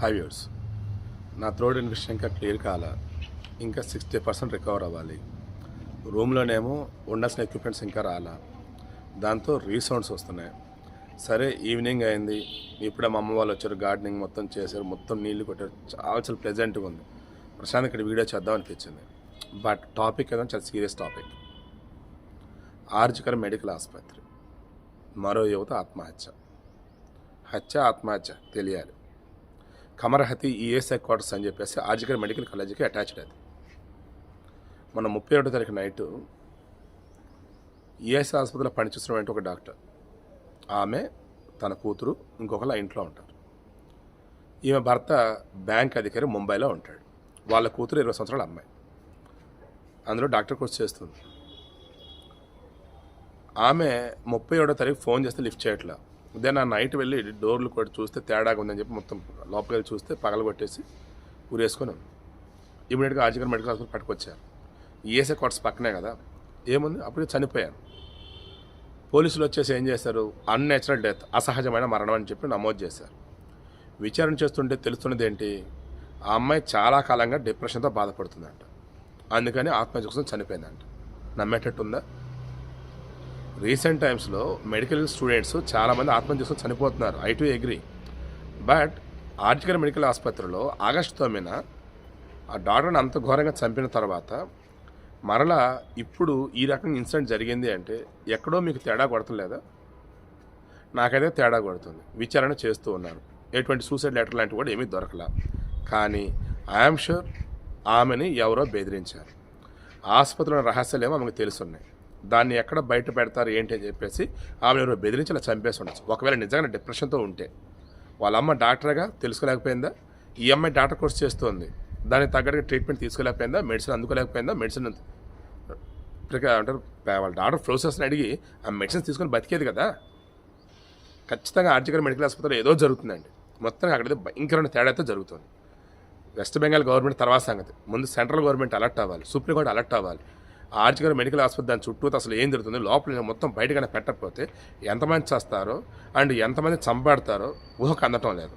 5 years నా throat infection ఇంకా clear కాల, ఇంకా 60% రికవర్ అవ్వాలి. రూమ్లోనేమో ఉండాల్సిన ఎక్విప్మెంట్స్ ఇంకా రాలా, దాంతో రీసౌండ్స్ వస్తున్నాయి. సరే ఈవినింగ్ అయింది, ఇప్పుడే మా అమ్మ వాళ్ళు వచ్చారు, గార్డెనింగ్ మొత్తం చేశారు, మొత్తం నీళ్లు కొట్టారు, చాలా ప్లెజెంట్గా ఉంది. ప్రశాంత్ ఇక్కడ వీడియో చేద్దాం అనిపించింది. బట్ టాపిక్ ఏదో చాలా సీరియస్ టాపిక్. ఆర్జికర్ మెడికల్ ఆసుపత్రి, మరో యువత ఆత్మహత్య. ఆత్మహత్య తెలియాలి. కమర్హతి ఈఎస్ఐ క్వార్టర్స్ అని చెప్పేసి ఆర్జికర్ మెడికల్ కాలేజీకి అటాచ్డ్. అది మన 31వ తారీఖు నైటు ఈఎస్ఐ ఆసుపత్రిలో పనిచేస్తున్నటువంటి ఒక డాక్టర్, ఆమె తన కూతురు ఇంకొకళ్ళ ఇంట్లో ఉంటారు. ఈమె భర్త బ్యాంక్ అధికారి ముంబైలో ఉంటాడు. వాళ్ళ కూతురు 20 సంవత్సరాల అమ్మాయి, అందులో డాక్టర్ కోర్స్ చేస్తుంది. ఆమె 31వ తారీఖు ఫోన్ చేస్తే లిఫ్ట్ చేయట్లా. దెన్ ఆ నైట్ వెళ్ళి డోర్లు కొట్టి చూస్తే తేడాగా ఉందని చెప్పి మొత్తం లోపలికి వెళ్ళి చూస్తే పగలగొట్టేసి ఊరేసుకొని ఉంది. ఇమీడియట్గా ఆర్జికర్ మెడికల్ హాస్పిటల్ పట్టుకొచ్చారు. ఈఎస్ఐ క్వార్టర్స్ పక్కనే కదా, ఏముంది అప్పటికి చనిపోయారు. పోలీసులు వచ్చేసి ఏం చేశారు, అన్నేచురల్ డెత్, అసహజమైన మరణం అని చెప్పి నమోదు చేశారు. విచారణ చేస్తుంటే తెలుస్తున్నది ఏంటి, ఆ అమ్మాయి చాలా కాలంగా డిప్రెషన్తో బాధపడుతుందంట, అందుకని ఆత్మహత్య కోసం చనిపోయిందంట. నమ్మేటట్టుందా? రీసెంట్ టైమ్స్లో మెడికల్ స్టూడెంట్స్ చాలామంది ఆత్మహత్య చేసుకొని చనిపోతున్నారు. I to agree. But RG Kar medical ఆసుపత్రిలో ఆగస్టు 9న ఆ డాక్టర్ని అంత ఘోరంగా చంపిన తర్వాత మరలా ఇప్పుడు ఈ రకంగా ఇన్సిడెంట్ జరిగింది అంటే ఎక్కడో మీకు తేడా కొడతలేదా? నాకైతే తేడా కొడుతుంది. విచారణ చేస్తూ ఉన్నారు, ఎటువంటి సూసైడ్ లెటర్ లాంటివి కూడా ఏమీ దొరకలా. కానీ ఐఎమ్ షూర్ ఆమెని ఎవరో బెదిరించారు. ఆసుపత్రిలో రహస్యాలు ఏమో ఆమెకు తెలుసున్నాయి. దాన్ని ఎక్కడ బయట పెడతారు ఏంటి అని చెప్పేసి ఆమె ఎవరో బెదిరించి అలా చంపేసి ఉండొచ్చు. ఒకవేళ నిజంగా డిప్రెషన్తో ఉంటే వాళ్ళ అమ్మ డాక్టర్గా తెలుసుకోలేకపోయిందా? ఈ అమ్మాయి డాక్టర్ కోర్స్ చేస్తుంది, దానికి తగ్గట్టుగా ట్రీట్మెంట్ తీసుకోలేకపోయిందా? మెడిసిన్ అందుకోలేకపోయిందా? మెడిసిన్ అంటారు వాళ్ళ డాక్టర్ ప్రొఫెసర్స్ని అడిగి ఆ మెడిసిన్స్ తీసుకొని బతికేది కదా. ఖచ్చితంగా ఆర్జికర్ మెడికల్ ఆసుపత్రిలో ఏదో జరుగుతుందండి. మొత్తం అక్కడైతే భయంకరమైన తేడా అయితే జరుగుతుంది. వెస్ట్ బెంగాల్ గవర్నమెంట్ తర్వాత సంగతి, ముందు సెంట్రల్ గవర్నమెంట్ అలర్ట్ అవ్వాలి, సుప్రీంకోర్టు అలర్ట్ అవ్వాలి. ఆర్జికర్ మెడికల్ ఆసుపత్రి దాని చుట్టూ అసలు ఏం జరుగుతుంది, లోపల మొత్తం బయటగానే పెట్టకపోతే ఎంతమంది చేస్తారో అండ్ ఎంతమంది చంపబడతారో ఊహకు అందటం లేదు.